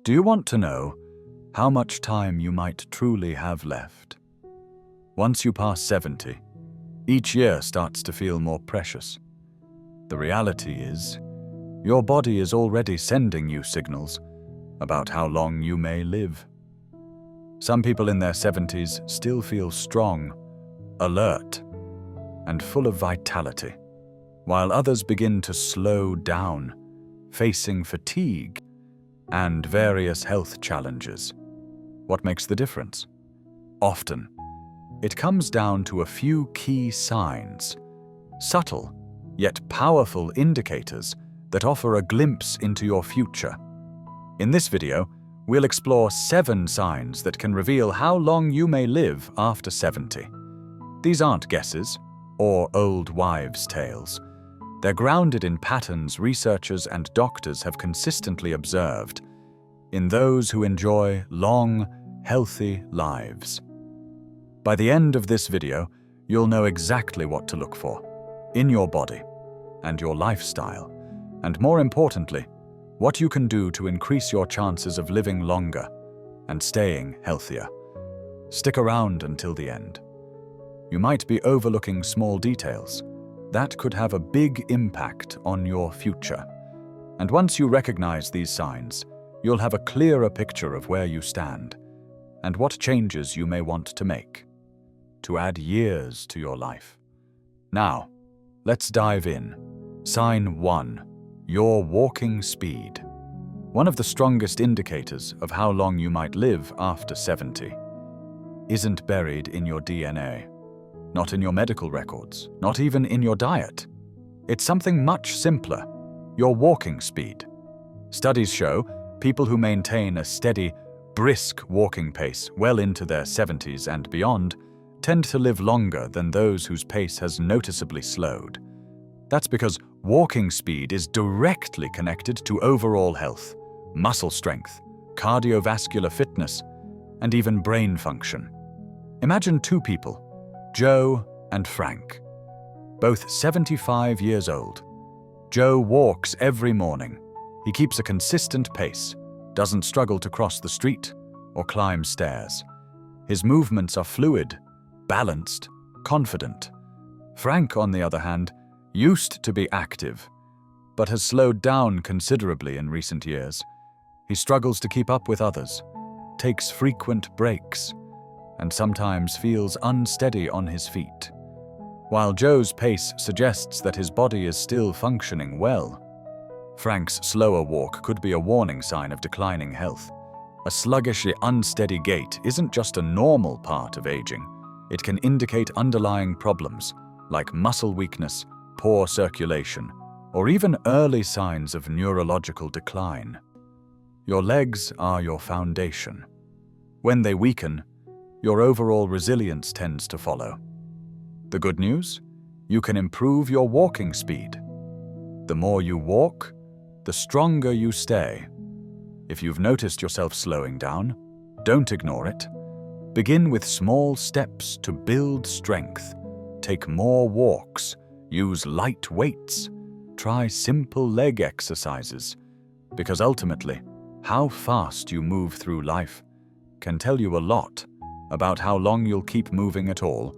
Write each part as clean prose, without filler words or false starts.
Do you want to know how much time you might truly have left? Once you pass 70, each year starts to feel more precious. The reality is, your body is already sending you signals about how long you may live. Some people in their 70s still feel strong, alert, and full of vitality, while others begin to slow down, facing fatigue and various health challenges. What makes the difference? Often, it comes down to a few key signs, subtle yet powerful indicators that offer a glimpse into your future. In this video, we'll explore 7 signs that can reveal how long you may live after 70. These aren't guesses or old wives' tales. They're grounded in patterns researchers and doctors have consistently observed in those who enjoy long, healthy lives. By the end of this video, you'll know exactly what to look for in your body and your lifestyle, and more importantly, what you can do to increase your chances of living longer and staying healthier. Stick around until the end. You might be overlooking small details that could have a big impact on your future. And once you recognize these signs, you'll have a clearer picture of where you stand and what changes you may want to make to add years to your life. Now, let's dive in. Sign 1. Your walking speed. One of the strongest indicators of how long you might live after 70 isn't buried in your DNA. Not in your medical records, not even in your diet. It's something much simpler, your walking speed. Studies show people who maintain a steady, brisk walking pace well into their 70s and beyond tend to live longer than those whose pace has noticeably slowed. That's because walking speed is directly connected to overall health, muscle strength, cardiovascular fitness, and even brain function. Imagine 2 people, Joe and Frank, both 75 years old. Joe walks every morning. He keeps a consistent pace, doesn't struggle to cross the street or climb stairs. His movements are fluid, balanced, confident. Frank, on the other hand, used to be active, but has slowed down considerably in recent years. He struggles to keep up with others, takes frequent breaks, and sometimes feels unsteady on his feet. While Joe's pace suggests that his body is still functioning well, Frank's slower walk could be a warning sign of declining health. A sluggishly unsteady gait isn't just a normal part of aging. It can indicate underlying problems like muscle weakness, poor circulation, or even early signs of neurological decline. Your legs are your foundation. When they weaken, your overall resilience tends to follow. The good news? You can improve your walking speed. The more you walk, the stronger you stay. If you've noticed yourself slowing down, don't ignore it. Begin with small steps to build strength. Take more walks, use light weights, try simple leg exercises, because ultimately, how fast you move through life can tell you a lot about how long you'll keep moving at all.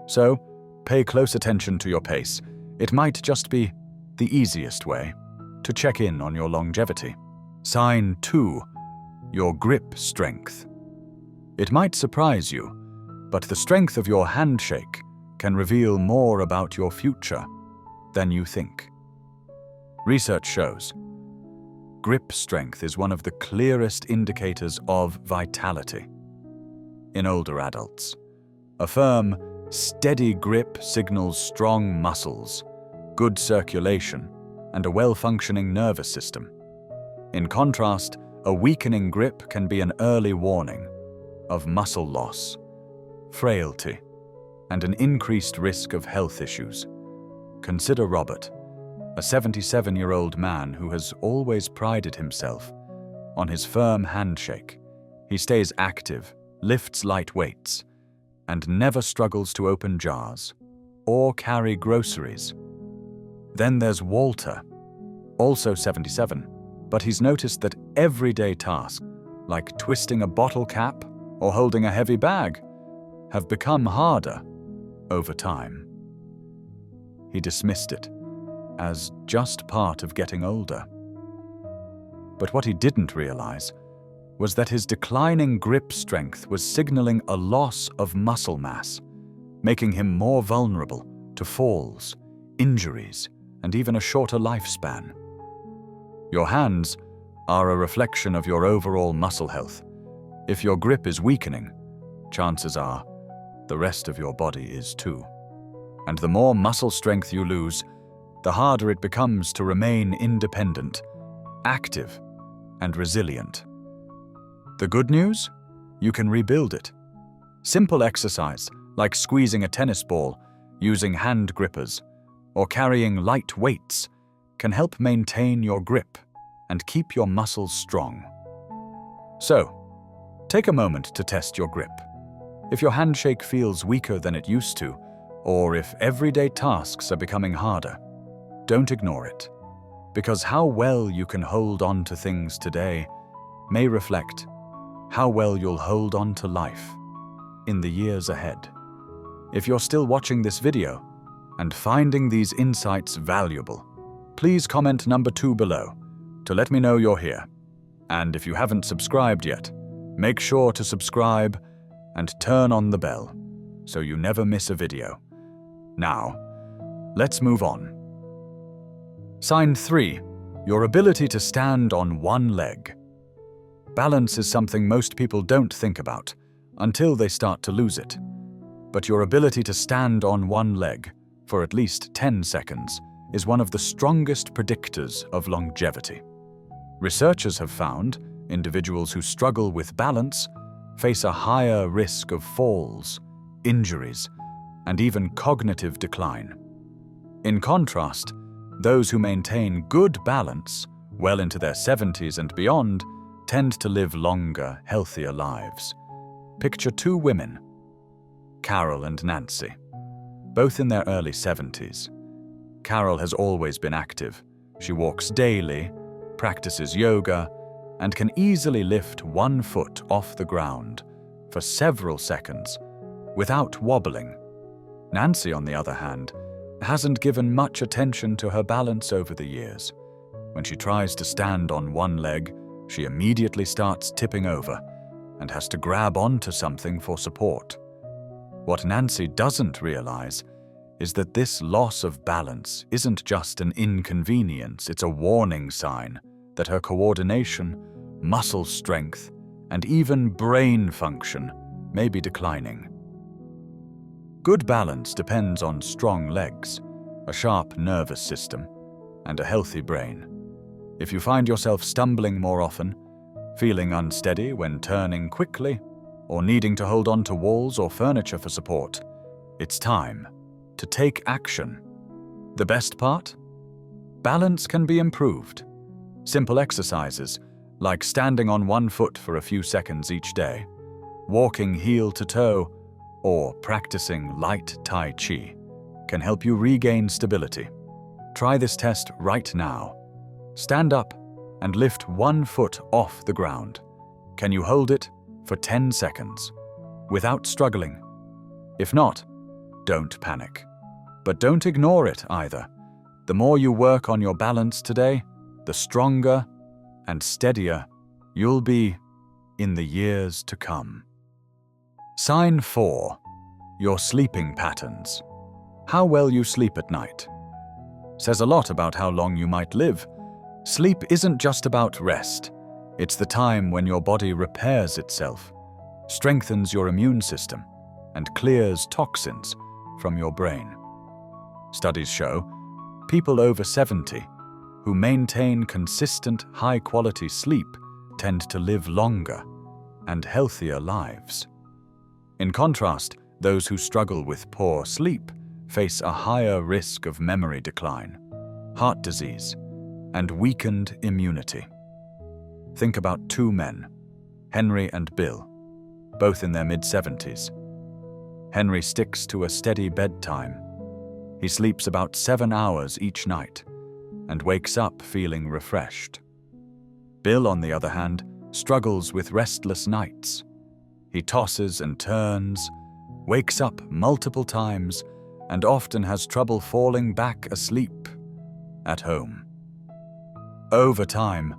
So, pay close attention to your pace. It might just be the easiest way to check in on your longevity. Sign 2. Your grip strength. It might surprise you, but the strength of your handshake can reveal more about your future than you think. Research shows grip strength is one of the clearest indicators of vitality. In older adults, a firm, steady grip signals strong muscles, good circulation, and a well-functioning nervous system. In contrast, a weakening grip can be an early warning of muscle loss, frailty, and an increased risk of health issues. Consider Robert, a 77-year-old man who has always prided himself on his firm handshake. He stays active, lifts light weights, and never struggles to open jars or carry groceries. Then there's Walter, also 77, but he's noticed that everyday tasks, like twisting a bottle cap or holding a heavy bag, have become harder over time. He dismissed it as just part of getting older. But what he didn't realize was that his declining grip strength was signaling a loss of muscle mass, making him more vulnerable to falls, injuries, and even a shorter lifespan. Your hands are a reflection of your overall muscle health. If your grip is weakening, chances are the rest of your body is too. And the more muscle strength you lose, the harder it becomes to remain independent, active, and resilient. The good news? You can rebuild it. Simple exercise, like squeezing a tennis ball, using hand grippers, or carrying light weights, can help maintain your grip and keep your muscles strong. So, take a moment to test your grip. If your handshake feels weaker than it used to, or if everyday tasks are becoming harder, don't ignore it, because how well you can hold on to things today may reflect how well you'll hold on to life in the years ahead. If you're still watching this video and finding these insights valuable, please comment number 2 below to let me know you're here. And if you haven't subscribed yet, make sure to subscribe and turn on the bell so you never miss a video. Now, let's move on. Sign 3. Your ability to stand on one leg. Balance is something most people don't think about until they start to lose it. But your ability to stand on one leg for at least 10 seconds is one of the strongest predictors of longevity. Researchers have found individuals who struggle with balance face a higher risk of falls, injuries, and even cognitive decline. In contrast, those who maintain good balance well into their 70s and beyond tend to live longer, healthier lives. Picture 2 women, Carol and Nancy, both in their early 70s. Carol has always been active. She walks daily, practices yoga, and can easily lift one foot off the ground for several seconds without wobbling. Nancy, on the other hand, hasn't given much attention to her balance over the years. When she tries to stand on one leg, she immediately starts tipping over and has to grab onto something for support. What Nancy doesn't realize is that this loss of balance isn't just an inconvenience, it's a warning sign that her coordination, muscle strength, and even brain function may be declining. Good balance depends on strong legs, a sharp nervous system, and a healthy brain. If you find yourself stumbling more often, feeling unsteady when turning quickly, or needing to hold on to walls or furniture for support, it's time to take action. The best part? Balance can be improved. Simple exercises, like standing on one foot for a few seconds each day, walking heel to toe, or practicing light Tai Chi, can help you regain stability. Try this test right now. Stand up and lift one foot off the ground. Can you hold it for 10 seconds without struggling? If not, don't panic. But don't ignore it either. The more you work on your balance today, the stronger and steadier you'll be in the years to come. Sign 4. Your sleeping patterns. How well you sleep at night says a lot about how long you might live. Sleep isn't just about rest. It's the time when your body repairs itself, strengthens your immune system, and clears toxins from your brain. Studies show people over 70 who maintain consistent, high-quality sleep tend to live longer and healthier lives. In contrast, those who struggle with poor sleep face a higher risk of memory decline, heart disease, and weakened immunity. Think about 2 men, Henry and Bill, both in their mid-70s. Henry sticks to a steady bedtime. He sleeps about 7 hours each night and wakes up feeling refreshed. Bill, on the other hand, struggles with restless nights. He tosses and turns, wakes up multiple times, and often has trouble falling back asleep at home. Over time,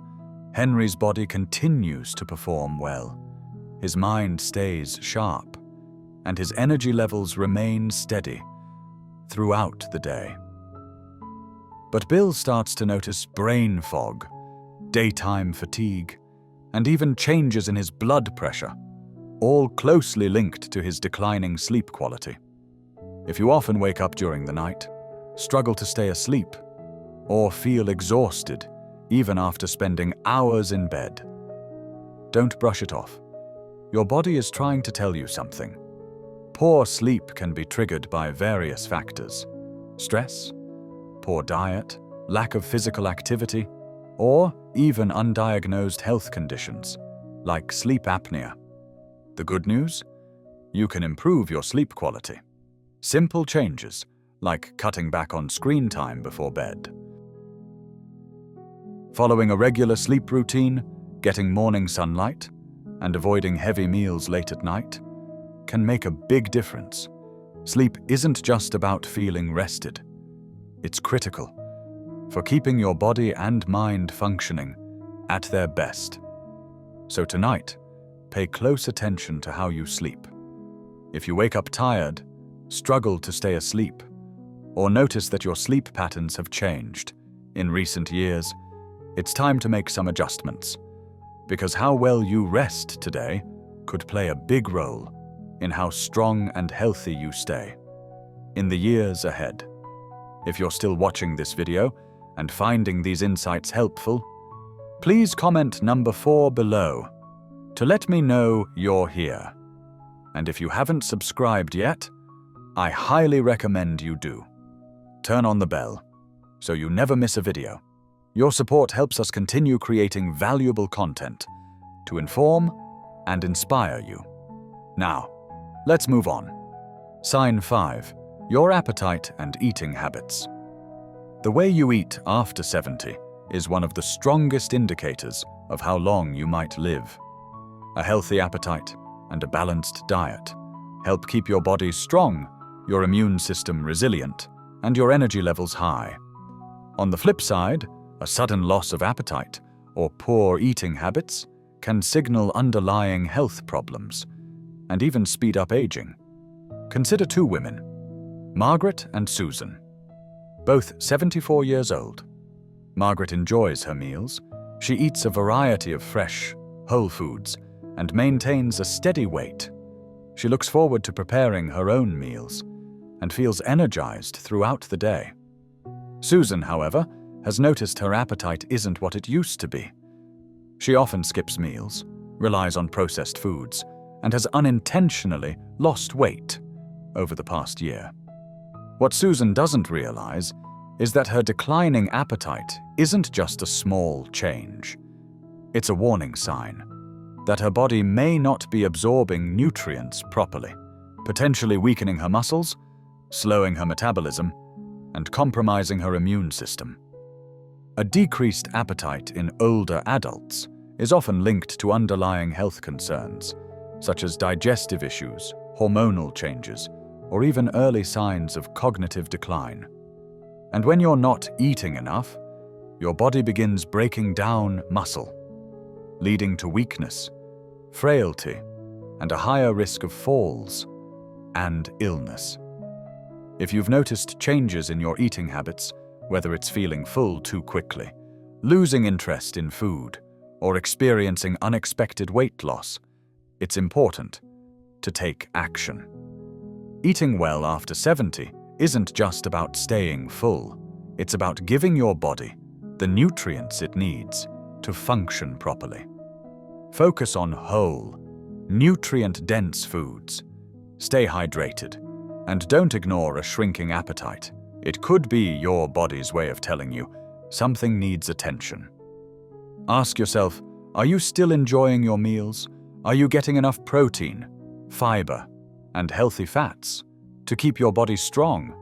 Henry's body continues to perform well. His mind stays sharp, and his energy levels remain steady throughout the day. But Bill starts to notice brain fog, daytime fatigue, and even changes in his blood pressure, all closely linked to his declining sleep quality. If you often wake up during the night, struggle to stay asleep, or feel exhausted even after spending hours in bed, don't brush it off. Your body is trying to tell you something. Poor sleep can be triggered by various factors: stress, poor diet, lack of physical activity, or even undiagnosed health conditions like sleep apnea. The good news? You can improve your sleep quality. Simple changes, like cutting back on screen time before bed. Following a regular sleep routine, getting morning sunlight, and avoiding heavy meals late at night can make a big difference. Sleep isn't just about feeling rested. It's critical for keeping your body and mind functioning at their best. So tonight, pay close attention to how you sleep. If you wake up tired, struggle to stay asleep, or notice that your sleep patterns have changed in recent years, it's time to make some adjustments, because how well you rest today could play a big role in how strong and healthy you stay in the years ahead. If you're still watching this video and finding these insights helpful, please comment number 4 below to let me know you're here. And if you haven't subscribed yet, I highly recommend you do. Turn on the bell so you never miss a video. Your support helps us continue creating valuable content to inform and inspire you. Now, let's move on. Sign 5. Your appetite and eating habits. The way you eat after 70 is one of the strongest indicators of how long you might live. A healthy appetite and a balanced diet help keep your body strong, your immune system resilient, and your energy levels high. On the flip side, a sudden loss of appetite or poor eating habits can signal underlying health problems and even speed up aging. Consider 2 women, Margaret and Susan, both 74 years old. Margaret enjoys her meals. She eats a variety of fresh, whole foods and maintains a steady weight. She looks forward to preparing her own meals and feels energized throughout the day. Susan, however, has noticed her appetite isn't what it used to be. She often skips meals, relies on processed foods, and has unintentionally lost weight over the past year. What Susan doesn't realize is that her declining appetite isn't just a small change. It's a warning sign that her body may not be absorbing nutrients properly, potentially weakening her muscles, slowing her metabolism, and compromising her immune system. A decreased appetite in older adults is often linked to underlying health concerns, such as digestive issues, hormonal changes, or even early signs of cognitive decline. And when you're not eating enough, your body begins breaking down muscle, leading to weakness, frailty, and a higher risk of falls and illness. If you've noticed changes in your eating habits, whether it's feeling full too quickly, losing interest in food, or experiencing unexpected weight loss, it's important to take action. Eating well after 70 isn't just about staying full. It's about giving your body the nutrients it needs to function properly. Focus on whole, nutrient-dense foods. Stay hydrated, and don't ignore a shrinking appetite. It could be your body's way of telling you something needs attention. Ask yourself, are you still enjoying your meals? Are you getting enough protein, fiber, and healthy fats to keep your body strong?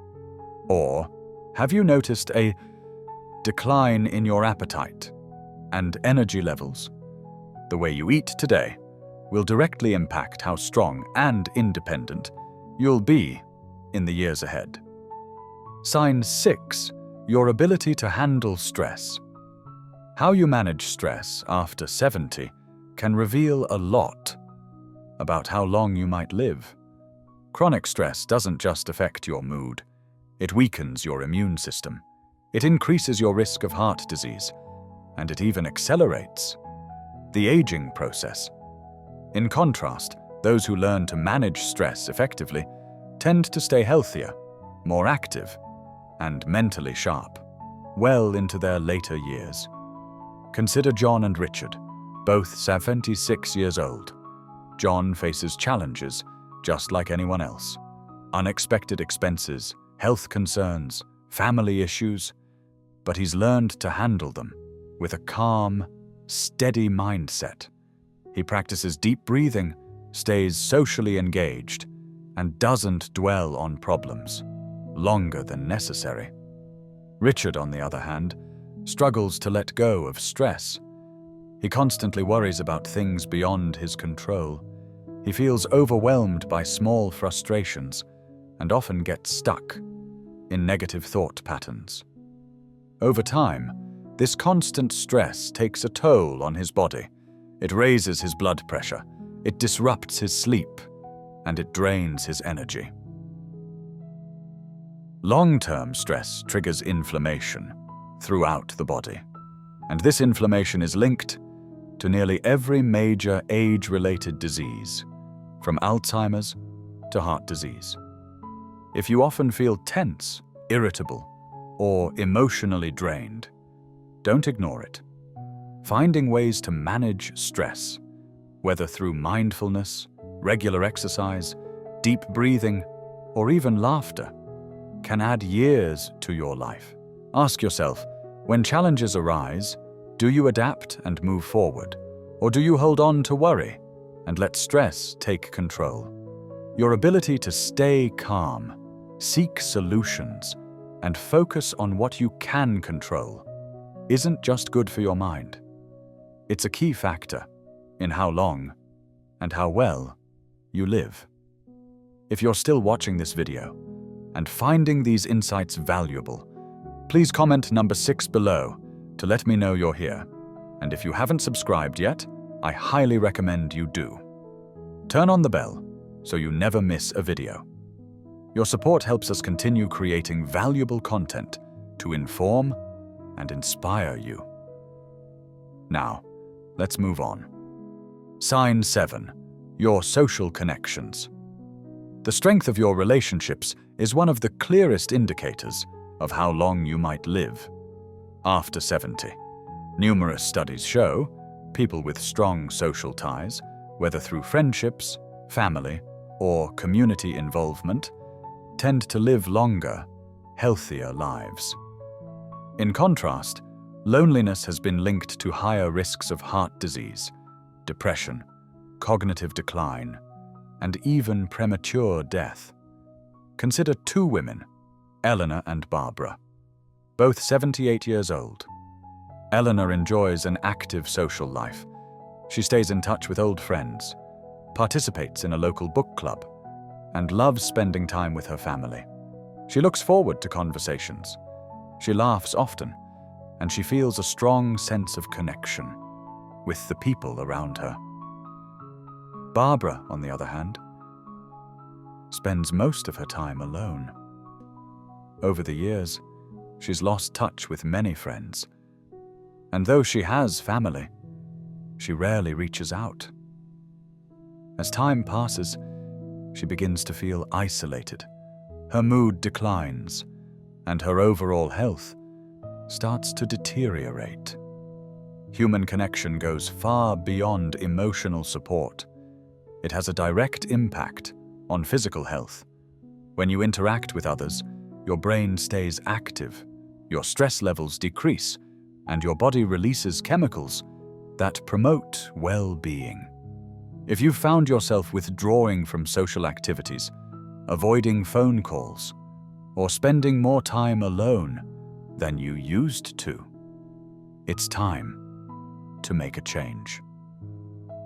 Or have you noticed a decline in your appetite and energy levels. The way you eat today will directly impact how strong and independent you'll be in the years ahead. Sign 6. Your ability to handle stress. How you manage stress after 70 can reveal a lot about how long you might live. Chronic stress doesn't just affect your mood. It weakens your immune system. It increases your risk of heart disease, and it even accelerates the aging process. In contrast, those who learn to manage stress effectively tend to stay healthier, more active, and mentally sharp, well into their later years. Consider John and Richard, both 76 years old. John faces challenges just like anyone else. Unexpected expenses, health concerns, family issues, but he's learned to handle them with a calm, steady mindset. He practices deep breathing, stays socially engaged, and doesn't dwell on problems longer than necessary. Richard, on the other hand, struggles to let go of stress. He constantly worries about things beyond his control. He feels overwhelmed by small frustrations and often gets stuck in negative thought patterns. Over time, this constant stress takes a toll on his body. It raises his blood pressure, it disrupts his sleep, and it drains his energy. Long-term stress triggers inflammation throughout the body, and this inflammation is linked to nearly every major age-related disease, from Alzheimer's to heart disease. If you often feel tense, irritable, or emotionally drained, don't ignore it. Finding ways to manage stress, whether through mindfulness, regular exercise, deep breathing, or even laughter, can add years to your life. Ask yourself, when challenges arise, do you adapt and move forward, or do you hold on to worry and let stress take control? Your ability to stay calm, seek solutions, and focus on what you can control isn't just good for your mind. It's a key factor in how long and how well you live. If you're still watching this video and finding these insights valuable, please comment number 6 below to let me know you're here. And if you haven't subscribed yet, I highly recommend you do. Turn on the bell so you never miss a video. Your support helps us continue creating valuable content to inform and inspire you. Now, let's move on. Sign 7. Your social connections. The strength of your relationships is one of the clearest indicators of how long you might live after 70. Numerous studies show people with strong social ties, whether through friendships, family, or community involvement, tend to live longer, healthier lives. In contrast, loneliness has been linked to higher risks of heart disease, depression, cognitive decline, and even premature death. Consider 2 women, Eleanor and Barbara, both 78 years old. Eleanor enjoys an active social life. She stays in touch with old friends, participates in a local book club, and loves spending time with her family. She looks forward to conversations. She laughs often, and she feels a strong sense of connection with the people around her. Barbara, on the other hand, spends most of her time alone. Over the years, she's lost touch with many friends, and though she has family, she rarely reaches out. As time passes, she begins to feel isolated. Her mood declines, and her overall health starts to deteriorate. Human connection goes far beyond emotional support. It has a direct impact on physical health. When you interact with others, your brain stays active, your stress levels decrease, and your body releases chemicals that promote well-being. If you've found yourself withdrawing from social activities, avoiding phone calls, or spending more time alone than you used to, it's time to make a change.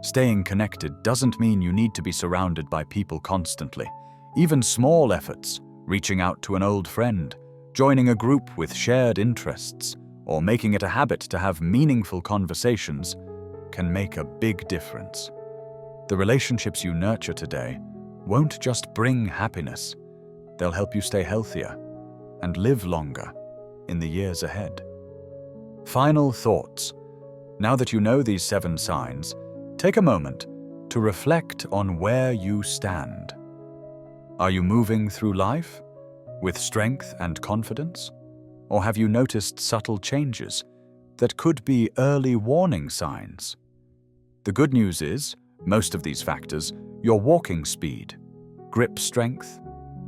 Staying connected doesn't mean you need to be surrounded by people constantly. Even small efforts, reaching out to an old friend, joining a group with shared interests, or making it a habit to have meaningful conversations, can make a big difference. The relationships you nurture today won't just bring happiness, they'll help you stay healthier and live longer in the years ahead. Final thoughts. Now that you know these 7 signs, take a moment to reflect on where you stand. Are you moving through life with strength and confidence? Or have you noticed subtle changes that could be early warning signs? The good news is, most of these factors, your walking speed, grip strength,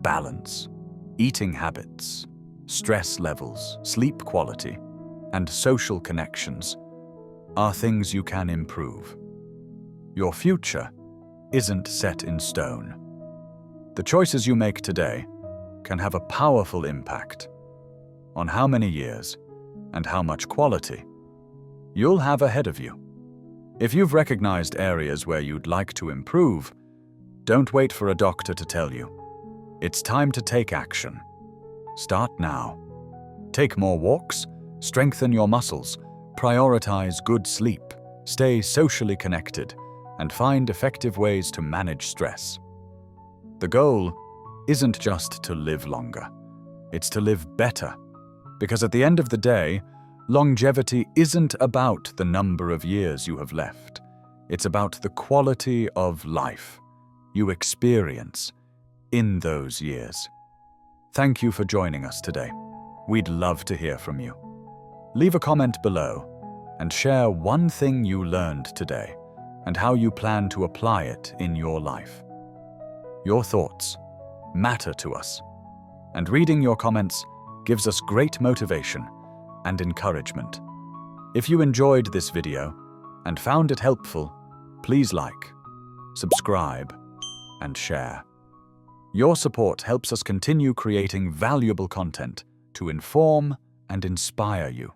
balance, eating habits, stress levels, sleep quality, and social connections are things you can improve. Your future isn't set in stone. The choices you make today can have a powerful impact on how many years and how much quality you'll have ahead of you. If you've recognized areas where you'd like to improve, don't wait for a doctor to tell you. It's time to take action. Start now. Take more walks, strengthen your muscles, prioritize good sleep, stay socially connected, and find effective ways to manage stress. The goal isn't just to live longer, it's to live better. Because at the end of the day, longevity isn't about the number of years you have left. It's about the quality of life you experience in those years. Thank you for joining us today. We'd love to hear from you. Leave a comment below and share one thing you learned today and how you plan to apply it in your life. Your thoughts matter to us, and reading your comments gives us great motivation and encouragement. If you enjoyed this video and found it helpful, please like, subscribe, and share. Your support helps us continue creating valuable content to inform and inspire you.